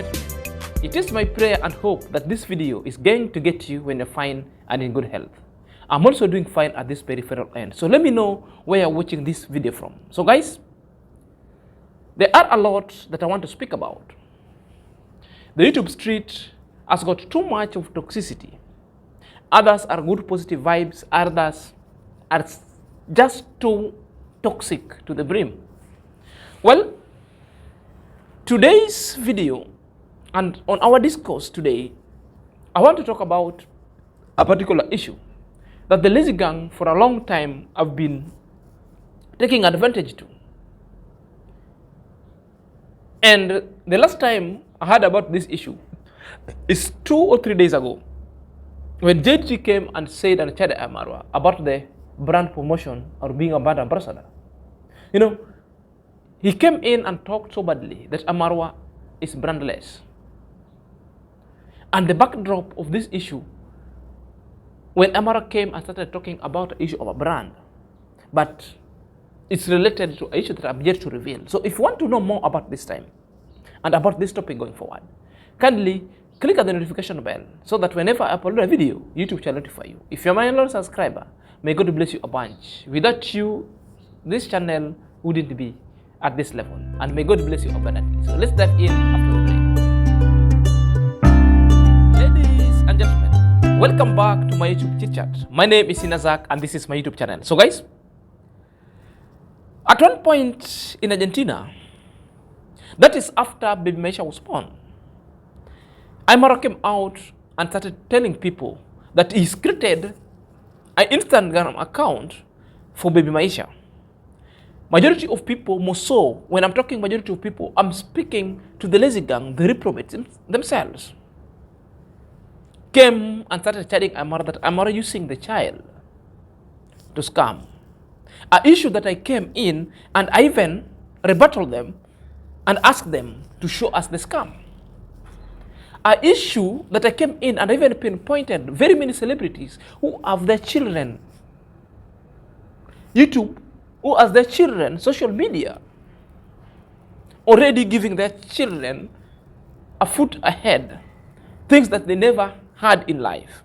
gentlemen, it is my prayer and hope that this video is going to get you when you're fine and in good health. I'm also doing fine at this peripheral end. So let me know where you're watching this video from. So guys, there are a lot that I want to speak about. The YouTube street has got too much of toxicity. Others are good positive vibes, others are just too toxic to the brim. Well, today's video and on our discourse today, I want to talk about a particular issue that the lazy gang for a long time have been taking advantage to. And the last time I heard about this issue is 2 or 3 days ago when JT came and said and chatted IAM-MARWA about the brand promotion or being a brand ambassador. You know, he came in and talked so badly that IAM-MARWA is brandless. And the backdrop of this issue, when IAM-MARWA came and started talking about the issue of a brand, but it's related to an issue that I'm yet to reveal. So if you want to know more about this time and about this topic going forward, kindly click on the notification bell so that whenever I upload a video, YouTube shall notify you. If you're my loyal subscriber, may God bless you a bunch. Without you, this channel wouldn't be at this level, and may God bless you abundantly. So let's dive in after the break. Ladies and gentlemen, welcome back to my YouTube chit chat. My name is Inazak and this is my YouTube channel. So guys, at one point in Argentina, that is after baby Maisha was born, IAM-MARWA came out and started telling people that he's created an Instagram account for baby Maisha. Majority of people, more so, when I'm talking majority of people, I'm speaking to the lazy gang, the reprobates themselves, came and started chatting IAM-MARWA that IAM-MARWA using the child to scam. An issue that I came in and I even rebutted them and asked them to show us the scam. An issue that I came in and I even pinpointed very many celebrities who have their children YouTube, who has their children social media, already giving their children a foot ahead, things that they never had in life.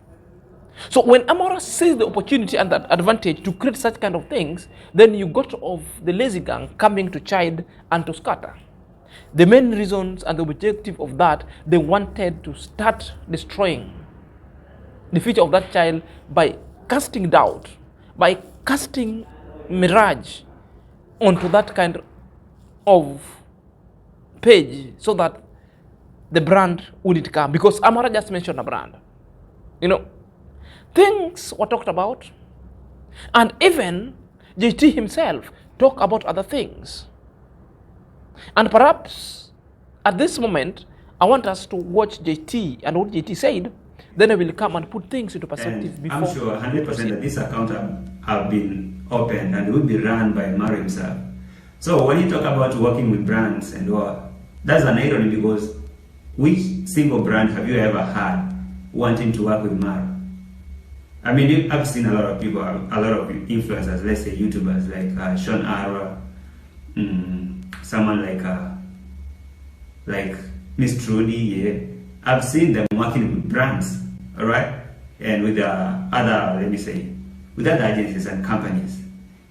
So when IAM-MARWA sees the opportunity and that advantage to create such kind of things, then you got of the lazy gang coming to chide and to scatter. The main reasons and the objective of that, they wanted to start destroying the future of that child by casting doubt, by casting mirage onto that kind of page so that the brand wouldn't come. Because IAM-MARWA just mentioned a brand. You know, things were talked about, and even JT himself talked about other things. And perhaps at this moment, I want us to watch JT and what JT said, then I will come and put things into perspective. And I'm sure 100% that this account have been opened and will be run by IAM-MARWA himself. So when you talk about working with brands and all, that's an irony, because which single brand have you ever had wanting to work with IAM-MARWA? I mean, I've seen a lot of people, a lot of influencers, let's say YouTubers like Sean Ara, someone like Miss Trudy, yeah. I've seen them working with brands, all right, and with other, let me say, with other agencies and companies.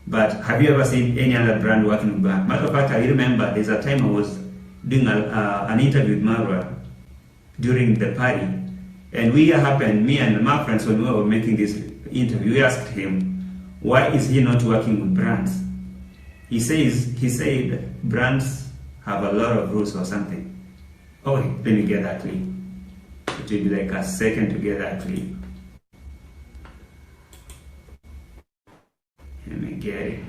But have you ever seen any other brand working with brands? Matter of fact, I remember there's a time I was doing an interview with IAM-MARWA during the party, and me and my friends, when we were making this interview, we asked him, why is he not working with brands? He said brands have a lot of rules or something. Oh, wait, let me get that clip. It will be like a second to get that clip. Let me get it.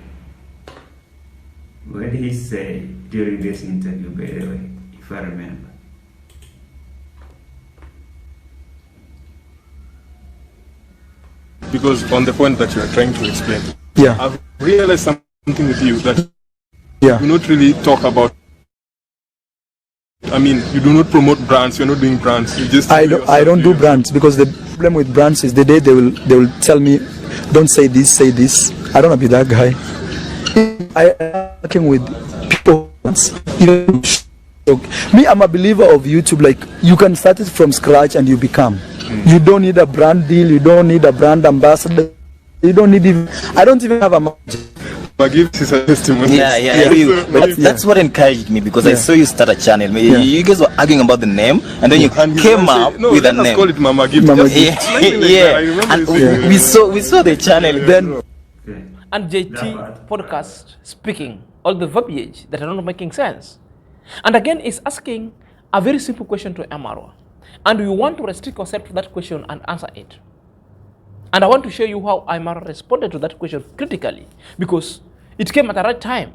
What did he say during this interview, by the way, if I remember? Because on the point that you are trying to explain, yeah, I've realized something with you that yeah, you do not really talk about. I mean, you do not promote brands. You're not doing brands. You just I don't do brands, because the problem with brands is the day they will tell me, don't say this, say this. I don't want to be that guy. I am working with people, Me, I'm a believer of YouTube. Like, you can start it from scratch and you become. You don't need a brand deal. You don't need a brand ambassador. You don't need even. I don't even have a manager. But give this a testimony. I agree. But that's what encouraged me, because I saw you start a channel. You guys were arguing about the name, and then you came up with a name. Let's call it Mama Gift. Mama Gift. And we saw the channel. Then And JT podcast speaking all the verbiage that are not making sense. And again, it's asking a very simple question to IAM-MARWA. And we want to restrict ourselves to that question and answer it. And I want to show you how IAM-MARWA responded to that question critically, because it came at the right time.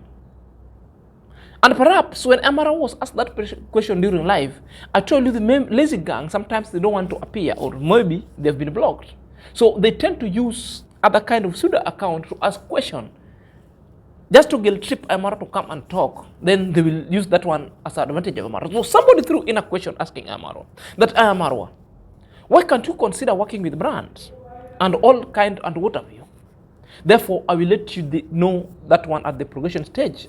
And perhaps when IAM-MARWA was asked that question during live, I told you the lazy gang, sometimes they don't want to appear, or maybe they've been blocked. So they tend to use other kind of pseudo account to ask question, just to guilt trip IAM-MARWA to come and talk. Then they will use that one as an advantage of IAM-MARWA. So somebody threw in a question asking IAM-MARWA that IAM-MARWA, why can't you consider working with brands and all kind and what have you? Therefore, I will let you know that one at the progression stage.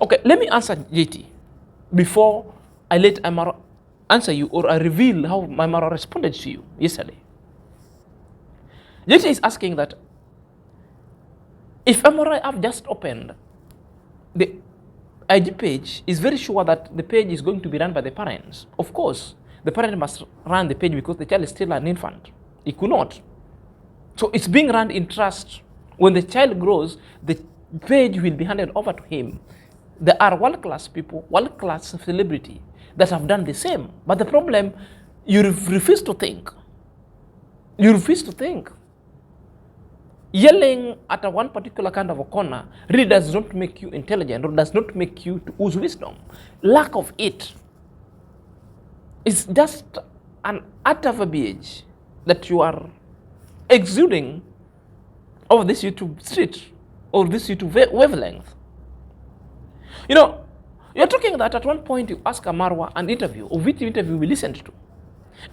Okay, let me answer JT before I let IAM-MARWA answer you, or I reveal how IAM-MARWA responded to you yesterday. JT is asking that if IAM-MARWA have just opened the IG page, is very sure that the page is going to be run by the parents. Of course, the parent must run the page because the child is still an infant. He could not. So it's being run in trust. When the child grows, the page will be handed over to him. There are world-class people, world-class celebrity that have done the same. But the problem, you refuse to think. You refuse to think. Yelling at a one particular kind of a corner really does not make you intelligent, or does not make you to use wisdom. Lack of it is just an utter verbiage that you are exuding over this YouTube street or this YouTube wavelength. You know, you're talking that at one point you ask IAM-MARWA an interview, of which interview we listened to.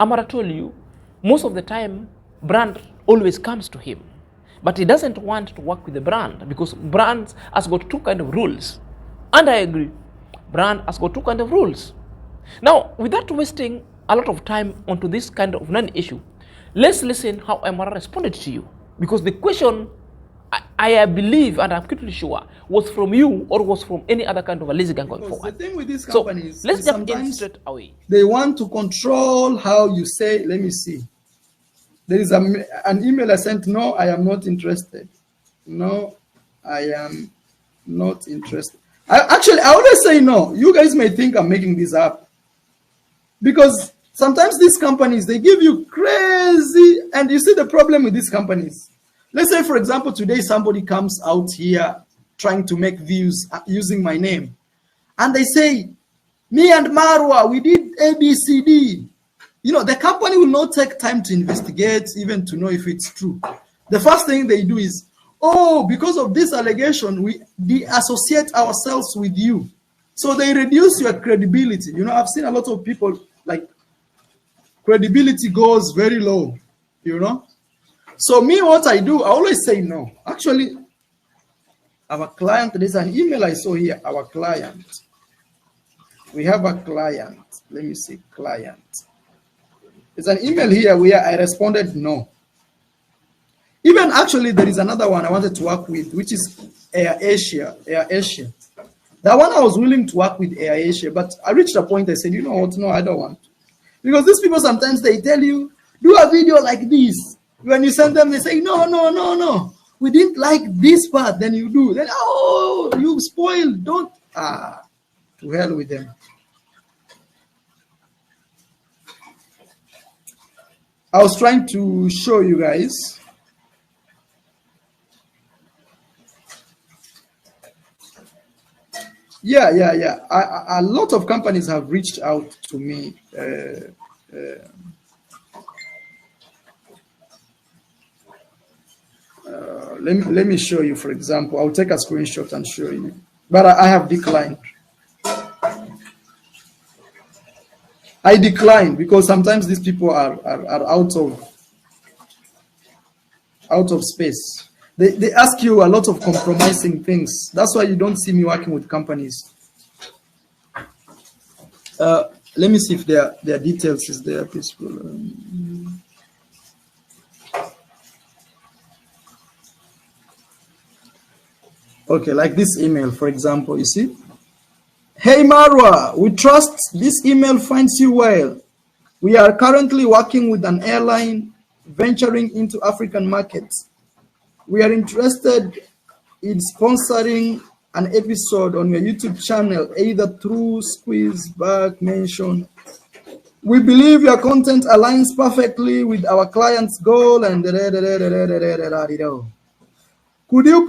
IAM-MARWA told you most of the time brand always comes to him. But he doesn't want to work with the brand because brand has got two kind of rules. And I agree, brand has got two kind of rules. Now, without wasting a lot of time onto this kind of non-issue, let's listen how IAM-MARWA responded to you. Because the question, I believe, and I'm pretty sure, was from you or was from any other kind of a lazy gang going forward. The thing with these companies, so let's jump in straight away. They want to control how you say, let me see. There is an email I sent, no, I am not interested. No, I am not interested. I always say no. You guys may think I'm making this up. Because sometimes these companies, they give you crazy, and you see the problem with these companies. Let's say, for example, today somebody comes out here trying to make views using my name. And they say, me and Marwa, we did ABCD. You know, the company will not take time to investigate, even to know if it's true. The first thing they do is, oh, because of this allegation, we de-associate ourselves with you. So they reduce your credibility. You know, I've seen a lot of people, like, credibility goes very low, you know. So me, what I do, I always say no. Actually, our client, there's an email I saw here, our client. We have a client. Let me see, client. There's an email here where I responded no. Even actually, there is another one I wanted to work with, which is AirAsia. That one I was willing to work with AirAsia, but I reached a point I said, you know what, no, I don't want to. Because these people sometimes they tell you, do a video like this. When you send them, they say, no. We didn't like this part, then you do. Then, oh, you spoiled, don't. To hell with them. I was trying to show you guys. Yeah. A lot of companies have reached out to me. Let me show you, for example. I'll take a screenshot and show you. But I have declined. I decline because sometimes these people are out of space. They ask you a lot of compromising things. That's why you don't see me working with companies. Let me see if their details is there, peaceful. Okay, like this email, for example, you see. Hey Marwa, we trust this email finds you well. We are currently working with an airline venturing into African markets. We are interested in sponsoring an episode on your YouTube channel, either through squeeze, back, mention. We believe your content aligns perfectly with our client's goal and Could you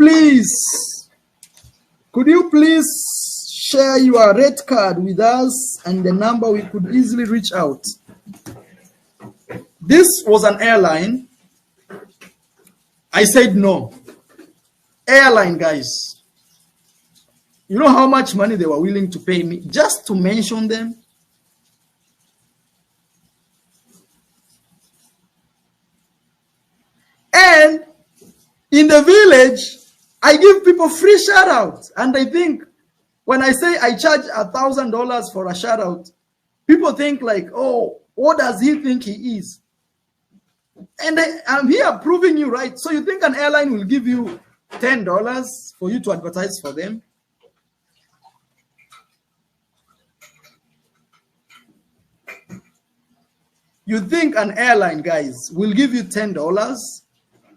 please share your rate card with us and the number we could easily reach out? This was an airline. I said no. Airline guys. You know how much money they were willing to pay me just to mention them? And in the village, I give people free shout out. And I think when I say I charge $1,000 for a shout out, people think like, oh, what does he think he is? And I'm here proving you right. So you think an airline will give you $10 for you to advertise for them? You think an airline, guys, will give you $10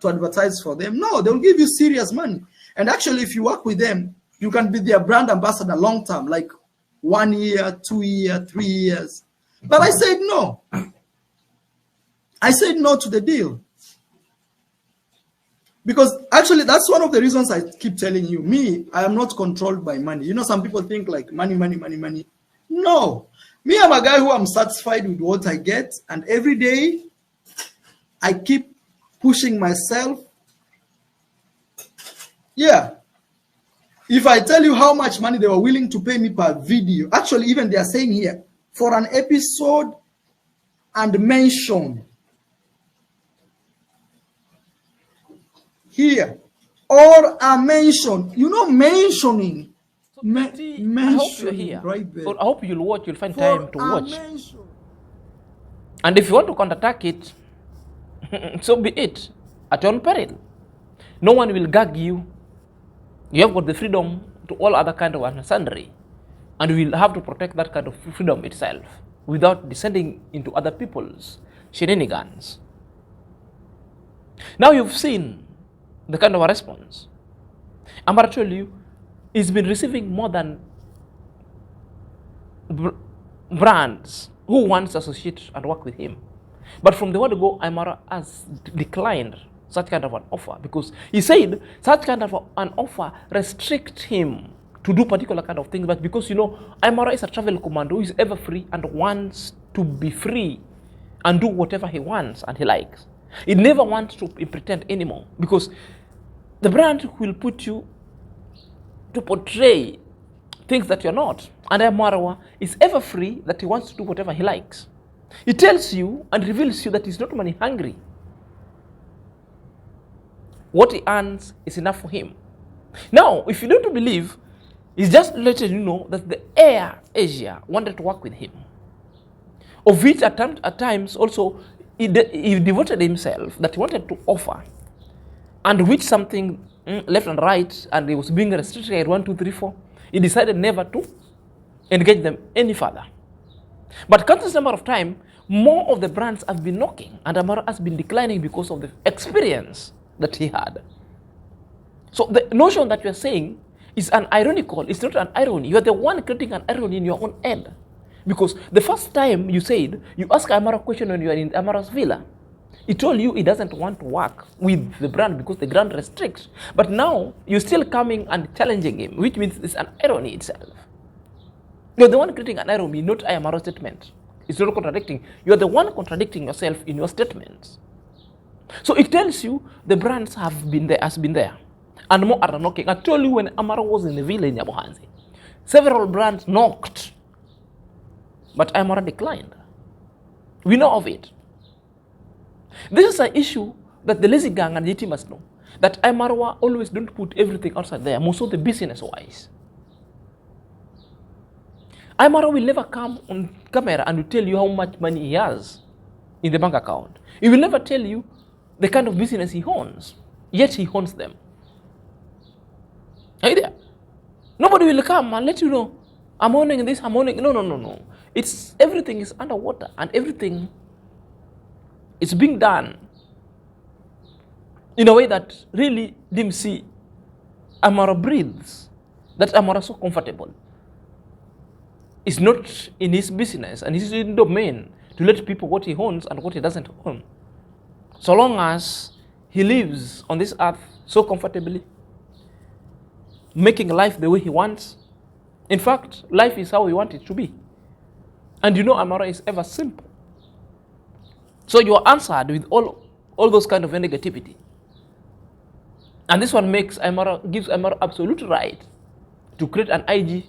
to advertise for them? No, they'll give you serious money. And actually, if you work with them, you can be their brand ambassador long term, like 1 year, 2 years, 3 years. But I said no. I said no to the deal. Because actually, that's one of the reasons I keep telling you, me, I am not controlled by money. You know, some people think like money, money, money, money. No. Me, I'm a guy who I'm satisfied with what I get. And every day, I keep pushing myself. Yeah. If I tell you how much money they were willing to pay me per video, actually, even they are saying here, for an episode and mention. Here. Or a mention. You know, mentioning. I hope you're here. Right there. So I hope you'll watch. You'll find time to watch. And if you want to counterattack it, so be it. At your own peril. No one will gag you. You have got the freedom to all other kind of sundry. And we will have to protect that kind of freedom itself without descending into other people's shenanigans. Now you've seen the kind of a response. I'm going to tell you, he's been receiving more than brands who wants to associate and work with him. But from the word go, IAM-MARWA has declined such kind of an offer because he said such kind of an offer restricts him to do particular kind of things. But because, you know, IAM-MARWA is a travel commando who is ever free and wants to be free and do whatever he wants and he likes. He never wants to pretend anymore because the brand will put you to portray things that you're not. And IAM-MARWA is ever free that he wants to do whatever he likes. He tells you and reveals you that he's not money hungry. What he earns is enough for him. Now, if you don't believe, he's just letting you know that the Air Asia wanted to work with him. Of which at times also he devoted himself that he wanted to offer. And which something left and right, and he was being restricted at 1, 2, 3, 4. He decided never to engage them any further. But countless number of time, more of the brands have been knocking, and IAM-MARWA has been declining because of the experience that he had. So the notion that you are saying is an ironical. It's not an irony. You are the one creating an irony in your own head. Because the first time you said, you ask IAM-MARWA a question when you are in IAM-MARWA's villa. He told you he doesn't want to work with the brand because the brand restricts. But now you're still coming and challenging him, which means it's an irony itself. You're the one creating an irony, not IAM-MARWA's statement. It's not contradicting. You're the one contradicting yourself in your statements. So it tells you the brands have been there, and more are knocking. I told you when IAM-MARWA was in the villa in Nyabohanzi, several brands knocked, but IAM-MARWA declined. We know of it. This is an issue that the lazy gang and JT must know. That IAM-MARWA always don't put everything outside there, most of the business-wise. IAM-MARWA will never come on camera and will tell you how much money he has in the bank account. He will never tell you the kind of business he owns, yet he owns them. Are you there? Nobody will come and let you know, I'm owning this, I'm owning. No. Everything is underwater and everything is being done in a way that really didn't see IAM-MARWA breathes, that IAM-MARWA is so comfortable. It's not in his business and his domain to let people what he owns and what he doesn't own. So long as he lives on this earth so comfortably, making life the way he wants. In fact, life is how we want it to be. And you know IAM-MARWA is ever simple. So you are answered with all those kind of negativity. And this one gives IAM-MARWA absolute right to create an IG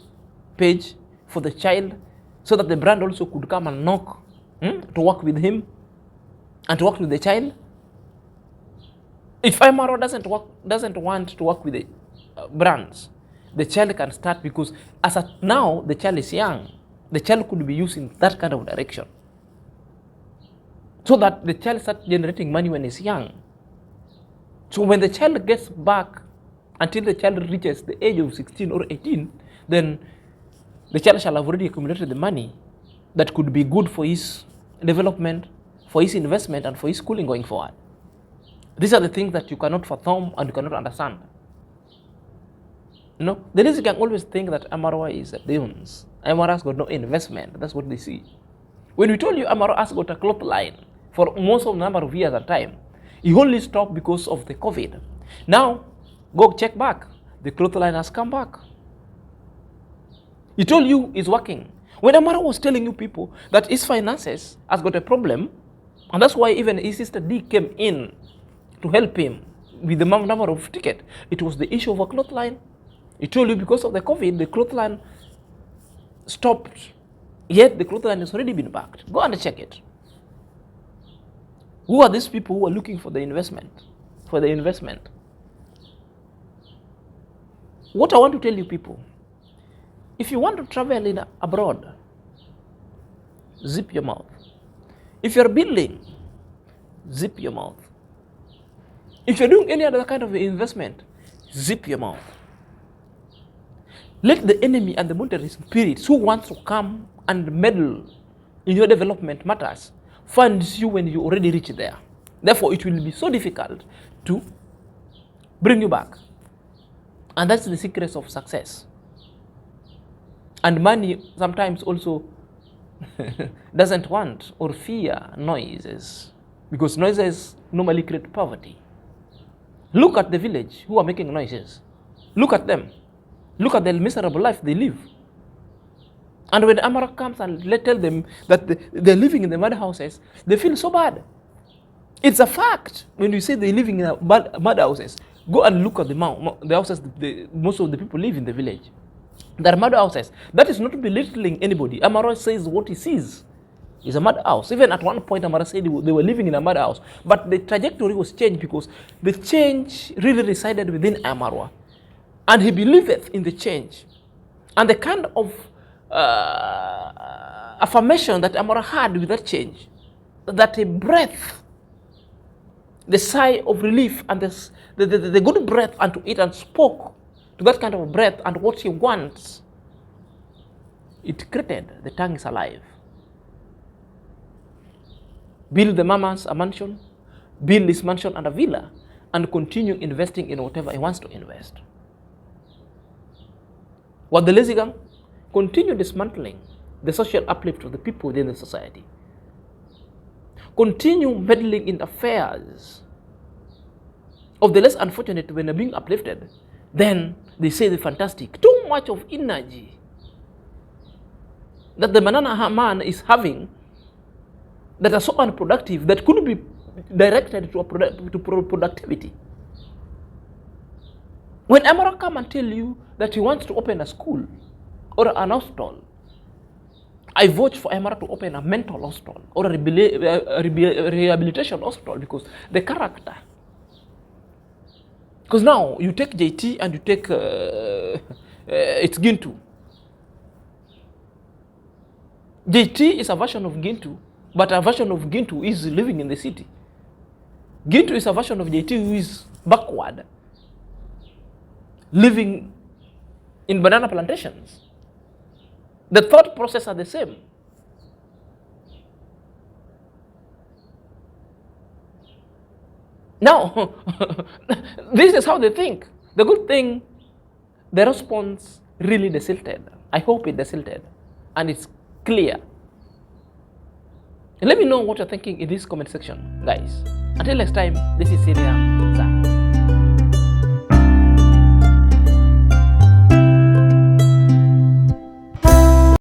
page for the child so that the brand also could come and knock to work with him and to work with the child. If IAM-MARWA doesn't want to work with the brands, the child can start, because as at now the child is young. The child could be used in that kind of direction, so that the child starts generating money when he's young. So when the child gets back, until the child reaches the age of 16 or 18, then the child shall have already accumulated the money that could be good for his development, for his investment, and for his schooling going forward. These are the things that you cannot fathom and you cannot understand. You know, the lazy can always think that IAM-MARWA is a dunes. IAM-MARWA has got no investment. That's what they see. When we told you IAM-MARWA has got a cloth line for most of the number of years at time, he only stopped because of the COVID. Now, go check back. The cloth line has come back. He told you it's working. When IAM-MARWA was telling you people that his finances has got a problem, and that's why even his sister D came in to help him with the number of ticket, it was the issue of a cloth line. He told you because of the COVID, the cloth line stopped. Yet the cloth line has already been backed. Go and check it. Who are these people who are looking for the investment? What I want to tell you people, if you want to travel abroad, zip your mouth. If you're building, zip your mouth. If you're doing any other kind of investment, zip your mouth. Let the enemy and the monetary spirits who want to come and meddle in your development matters find you when you already reach there. Therefore, it will be so difficult to bring you back. And that's the secret of success. And money sometimes also doesn't want or fear noises, because noises normally create poverty. Look at the village who are making noises. Look at them. Look at the miserable life they live. And when IAM-MARWA comes and tell them that they're living in the mud houses, they feel so bad. It's a fact. When you say they're living in mud houses, go and look at the houses most of the people live in the village. They're mud houses. That is not belittling anybody. IAM-MARWA says what he sees is a mud house. Even at one point, IAM-MARWA said they were living in a mud house. But the trajectory was changed because the change really resided within IAM-MARWA. And he believeth in the change. And the kind of affirmation that IAM-MARWA had with that change, that a breath, the sigh of relief and the good breath unto it, and spoke to that kind of breath and what he wants, it created the tongue is alive. Build the mamas a mansion, build this mansion and a villa, and continue investing in whatever he wants to invest. What the lazy gang? Continue dismantling the social uplift of the people within the society. Continue meddling in affairs of the less unfortunate when they're being uplifted. Then they say they're fantastic. Too much of energy that the banana man is having that are so unproductive that could be directed to productivity. When IAM-MARWA come and tell you that he wants to open a school or an hospital, I vote for IAM-MARWA to open a mental hospital or a rehabilitation hospital, because the character. Because now you take JT and you take it's Gintu. JT is a version of Gintu, but a version of Gintu is living in the city. Gintu is a version of JT who is backward, living in banana plantations. The thought process are the same. Now, this is how they think. The good thing, the response really desilted. I hope it desilted, and it's clear. Let me know what you're thinking in this comment section, guys. Until next time, this is Syria.